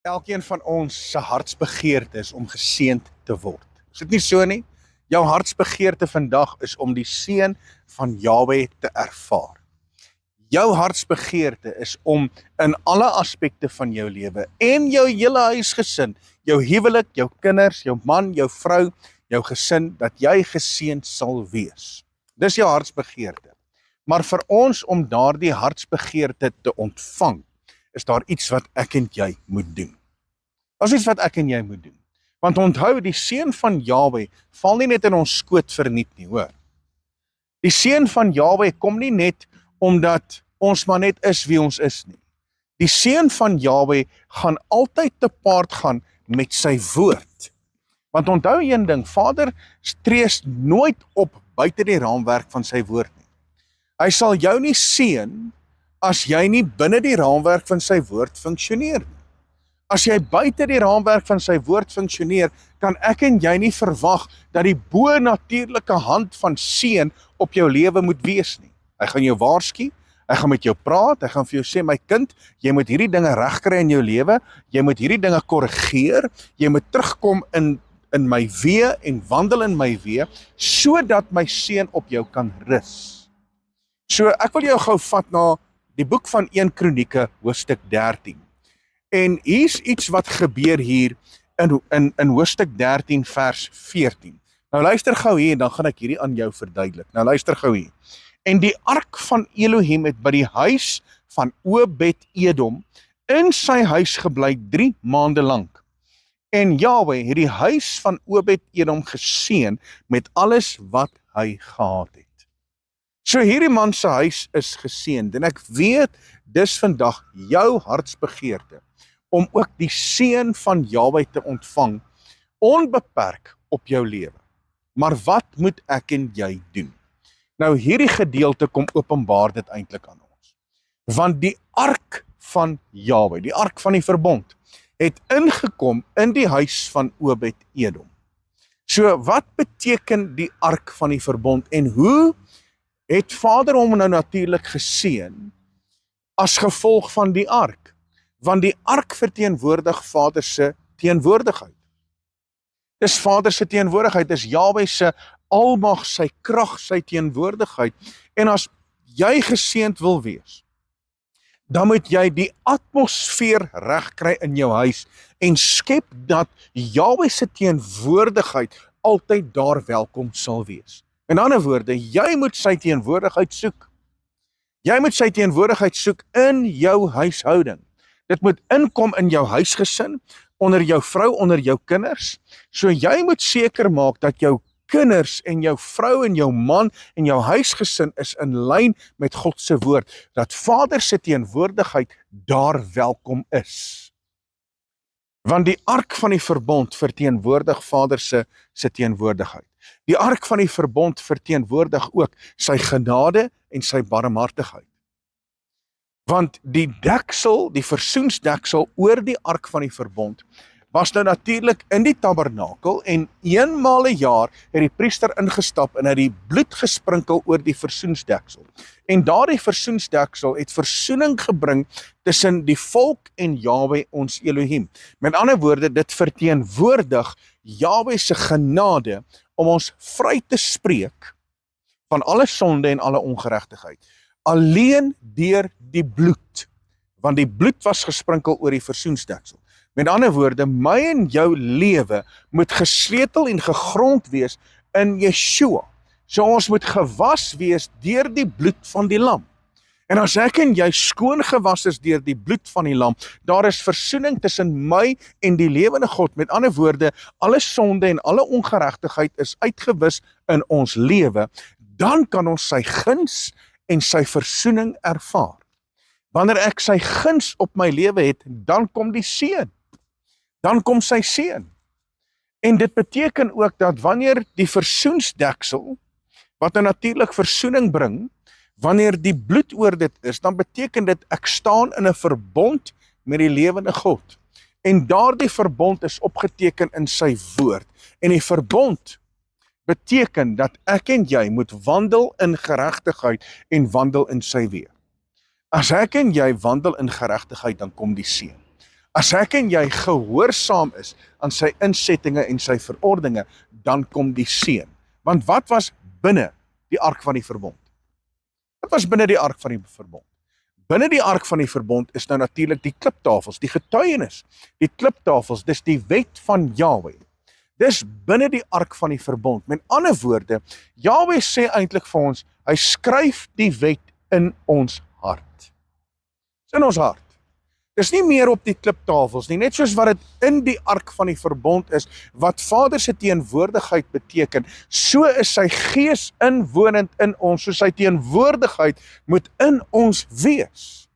Elkeen van ons se hartsbegeerte is om geseënd te word. Is dit nie so nie? Jou hartsbegeerte vandag is om die seën van Jahweh te ervaar. Jou hartsbegeerte is om in alle aspekte van jou lewe en jou hele huisgesin, jou huwelik, jou kinders, jou man, jou vrou, jou gesin, dat jy geseënd sal wees. Dis jou hartsbegeerte. Maar vir ons om daardie hartsbegeerte te ontvang, is daar iets wat ek en jy moet doen. Daar's iets wat ek en jy moet doen. Want onthou, die seën van Jahweh val nie net in ons skoot verniet nie, hoor. Die seën van Jahweh kom nie net omdat ons maar net is wie ons is nie. Die seën van Jahweh gaan altyd te paard gaan met sy woord. Want onthou een ding, Vader strees nooit op buite die raamwerk van sy woord nie. Hy sal jou nie seën as jy nie binne die raamwerk van sy woord funksioneer nie. As jy buite die raamwerk van sy woord funksioneer, kan ek en jy nie verwag dat die bo-natuurlike hand van seën op jou lewe moet wees nie. Hy gaan jou waarsku, hy gaan met jou praat, hy gaan vir jou sê, my kind, jy moet hierdie dinge regkry in jou lewe, jy moet hierdie dinge korrigeer, jy moet terugkom in my weë en wandel in my weë, sodat my seën op jou kan rus. So ek wil jou gou vat na die boek van 1 Kronieke, hoofstuk 13. En hier's iets wat gebeur hier in hoofstuk 13 vers 14. Nou luister gou hier en dan gaan ek hierdie aan jou verduidelik. Nou luister gou hier. En die ark van Elohim het by die huis van Obed-Edom in sy huis gebly 3 maande lank. En Jahweh het die huis van Obed-Edom geseën met alles wat hy gehad het. So hierdie man se huis is geseënd en ek weet dis vandag jou hartsbegeerte om ook die seën van Jahweh te ontvang, onbeperk op jou lewe. Maar wat moet ek en jy doen? Nou hierdie gedeelte kom openbaar dit eintlik aan ons. Want die ark van Jahweh, die ark van die verbond, het ingekom in die huis van Obed-Edom. So wat beteken die ark van die verbond en hoe het Vader hom nou natuurlik geseën as gevolg van die ark? Want die ark verteenwoordig Vader se teenwoordigheid. Dis Vader se teenwoordigheid, dis Jahweh se almag, sy krag, sy teenwoordigheid. En as jy geseënd wil wees, dan moet jy die atmosfeer regkry in jou huis en skep dat Jahweh se teenwoordigheid altyd daar welkom sal wees. In ander woorde, jy moet sy teenwoordigheid soek. Jy moet sy teenwoordigheid soek in jou huishouding. Dit moet inkom in jou huisgesin, onder jou vrou, onder jou kinders. So jy moet seker maak dat jou kinders en jou vrou en jou man en jou huisgesin is in lyn met God se woord, dat Vader se teenwoordigheid daar welkom is. Want die ark van die verbond verteenwoordig Vader se teenwoordigheid. Die ark van die verbond verteenwoordig ook sy genade en sy barmhartigheid. Want die deksel, die versoensdeksel oor die ark van die verbond, was nou natuurlik in die tabernakel en eenmaal 'n jaar het die priester ingestap en het die bloed gesprinkel oor die versoensdeksel. En daardie versoensdeksel het versoening gebring tussen die volk en Jahweh ons Elohim. Met ander woorde, dit verteenwoordig Jahweh se genade om ons vry te spreek van alle sonde en alle ongeregtigheid. Alleen deur die bloed, want die bloed was gesprinkel oor die versoensdeksel. Met ander woorde, my en jou lewe moet gesleutel en gegrond wees in Yeshua. So ons moet gewas wees deur die bloed van die lam. En as ek en jy skoon gewas is deur die bloed van die lam, daar is versoening tussen my en die lewende God. Met ander woorde, alle sonde en alle ongeregtigheid is uitgewis in ons lewe. Dan kan ons sy guns en sy versoening ervaar. Wanneer ek sy guns op my lewe het, dan kom die seën. Dan kom sy seën. En dit beteken ook dat wanneer die versoensdeksel, wat nou natuurlik versoening bring, wanneer die bloed oor dit is, dan beteken dit ek staan in 'n verbond met die lewende God. En daardie verbond is opgeteken in sy woord. En die verbond beteken dat ek en jy moet wandel in geregtigheid en wandel in sy weë. As ek en jy wandel in geregtigheid, dan kom die seën. As ek en jy gehoorsaam is aan sy insettinge en sy verordeninge, dan kom die seën. Want wat was binne die ark van die verbond? Wat was binne die ark van die verbond? Binne die ark van die verbond is nou natuurlik die kliptafels, die getuienis. Die kliptafels, dis die wet van Jahwe. Dis binne die ark van die verbond. Met ander woorde, Jahwe sê eintlik vir ons, hy skryf die wet in ons hart. Dis in ons hart. Dis nie meer op die kliptafels nie, net soos wat dit in die ark van die verbond is, wat Vader se teenwoordigheid beteken, so is sy gees inwonend in ons, so sy teenwoordigheid moet in ons wees.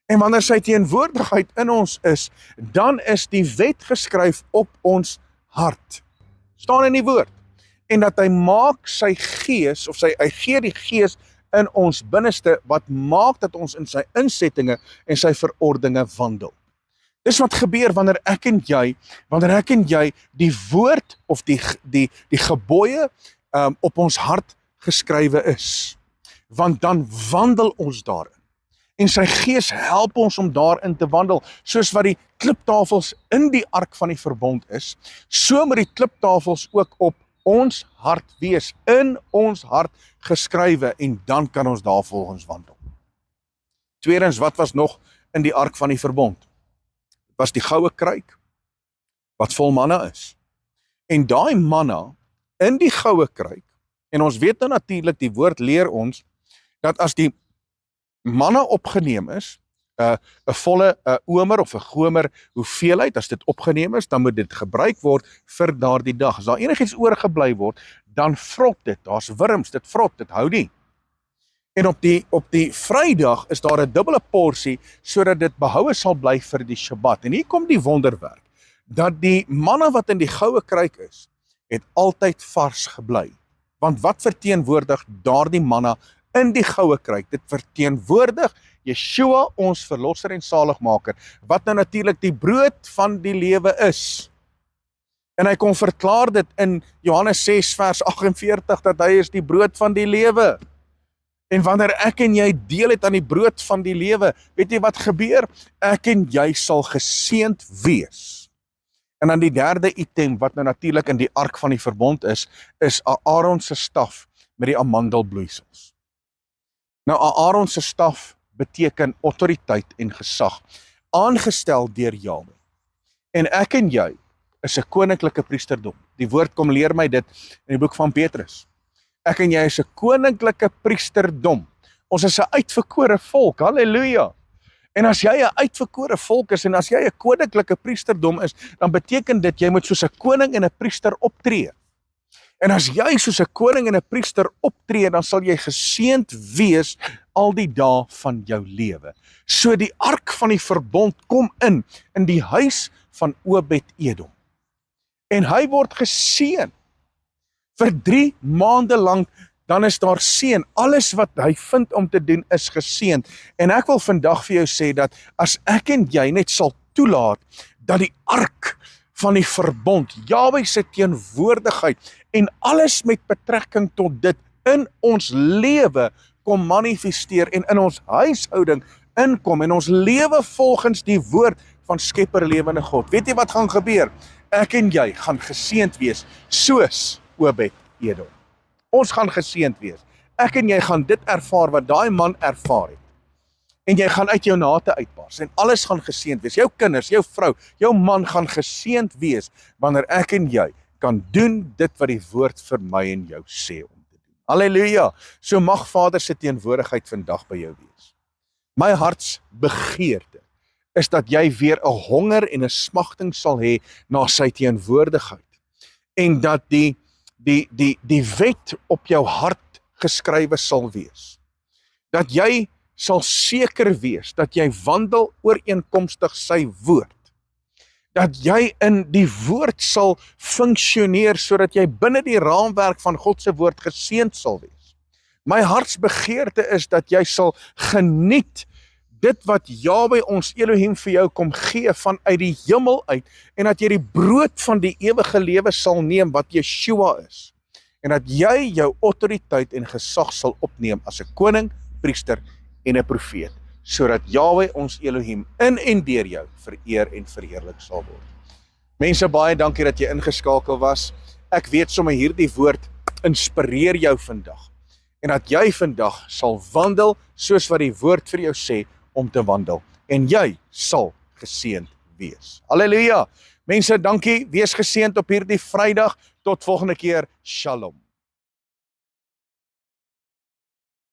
En wanneer sy teenwoordigheid in ons is, dan is die wet geskryf op ons hart. Staan in die woord. En dat hy maak sy gees, of hy gee die gees in ons binneste, wat maak dat ons in sy insettinge en sy verordeninge wandel. Dis wat gebeur wanneer ek en jy die woord of die gebooie op ons hart geskrywe is. Want dan wandel ons daarin. En sy gees help ons om daarin te wandel, soos wat die kliptafels in die ark van die verbond is, so moet die kliptafels ook op ons hart wees, in ons hart geskrywe, en dan kan ons daarvolgens wandel. Tweedens, wat was nog in die ark van die verbond? Dit was die goue kruik, wat vol manna is. En daai manna in die goue kruik, en ons weet nou natuurlik, die woord leer ons, dat as die manna opgeneem is, 'n volle omer of 'n gomer hoeveelheid, as dit opgeneem is, dan moet dit gebruik word vir daardie dag. As daar enigiets oorgebly word, dan vrot dit, daar's wurms, dit vrot, dit hou nie. En op die Vrydag is daar 'n dubbele porsie, sodat dit behoue sal bly vir die Shabbat. En hier kom die wonderwerk, dat die manna wat in die goue kruik is, het altyd vars gebly. Want wat verteenwoordig daardie manna in die goue kruik? Dit verteenwoordig Yeshua, ons verlosser en saligmaker, wat nou natuurlik die brood van die lewe is. En hy kom verklaar dit in Johannes 6 vers 48, dat hy is die brood van die lewe. En wanneer ek en jy deel het aan die brood van die lewe, weet jy wat gebeur? Ek en jy sal geseënd wees. En dan die derde item, wat nou natuurlik in die ark van die verbond is Aaron se staf met die amandelbloeisels. Nou, Aaron se staf beteken autoriteit en gesag, aangestel deur Jahwe. En ek en jy is 'n koninklike priesterdom. Die woord kom leer my dit in die boek van Petrus. Ek en jy is 'n koninklike priesterdom. Ons is 'n uitverkore volk, halleluja. En as jy 'n uitverkore volk is, en as jy 'n koninklike priesterdom is, dan beteken dit, jy moet soos 'n koning en 'n priester optree. En as jy soos 'n koning en 'n priester optree, dan sal jy geseënd wees al die dae van jou lewe. So die ark van die verbond kom in die huis van Obed-Edom. En hy word geseën vir 3 maande lank, dan is daar seën. Alles wat hy vind om te doen is geseënd. En ek wil vandag vir jou sê dat as ek en jy net sal toelaat dat die ark van die verbond, Jahwe se teenwoordigheid en alles met betrekking tot dit in ons lewe kom manifesteer en in ons huishouding inkom en ons lewe volgens die woord van Skepper lewende God. Weet jy wat gaan gebeur? Ek en jy gaan geseënd wees soos Obed-Edom. Ons gaan geseënd wees. Ek en jy gaan dit ervaar wat daai man ervaar het. En jy gaan uit jou nate uitbars en alles gaan geseënd wees. Jou kinders, jou vrou, jou man gaan geseënd wees wanneer ek en jy kan doen dit wat die woord vir my en jou sê om te doen. Halleluja. So mag Vader se teenwoordigheid vandag by jou wees. My hartsbegeerte is dat jy weer 'n honger en 'n smagting sal hê na sy teenwoordigheid. En dat die wet op jou hart geskrywe sal wees. Dat jy sal seker wees dat jy wandel ooreenkomstig sy woord. Dat jy in die woord sal funksioneer sodat jy binne die raamwerk van God se woord geseënd sal wees. My hartsbegeerte is dat jy sal geniet dit wat Jahwe ons Elohim vir jou kom gee vanuit die hemel uit, en dat jy die brood van die ewige lewe sal neem wat Yeshua is, en dat jy jou autoriteit en gesag sal opneem as 'n koning, priester en 'n profeet, sodat Jahwe ons Elohim in en deur jou vereer en verheerlik sal word. Mense, baie dankie dat jy ingeskakel was. Ek weet sommer hierdie woord inspireer jou vandag en dat jy vandag sal wandel soos wat die woord vir jou sê om te wandel en jy sal geseënd wees. Halleluja! Mense, dankie, wees geseënd op hierdie Vrydag. Tot volgende keer. Shalom.